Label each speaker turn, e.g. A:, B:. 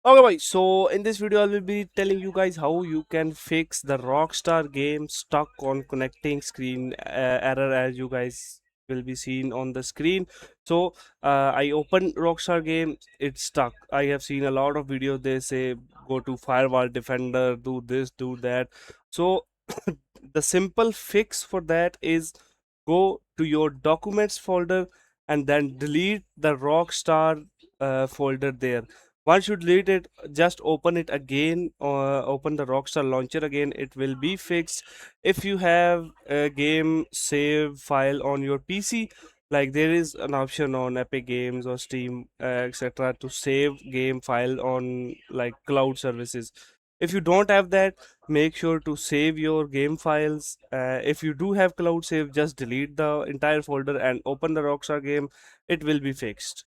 A: Okay, bhai. So in this video, I will be telling you guys how you can fix the Rockstar game stuck on connecting screen error, as you guys will be seen on the screen. So I opened Rockstar game, it's stuck. I have seen a lot of videos. They say go to Firewall Defender, do this, do that. So the simple fix for that is go to your documents folder and then delete the Rockstar folder there. Once you delete it, just open it again, or open the Rockstar launcher again. It will be fixed. If you have a game save file on your PC, like there is an option on Epic Games or Steam, etc., to save game file on like cloud services. If you don't have that, make sure to save your game files. If you do have cloud save, just delete the entire folder and open the Rockstar game. It will be fixed.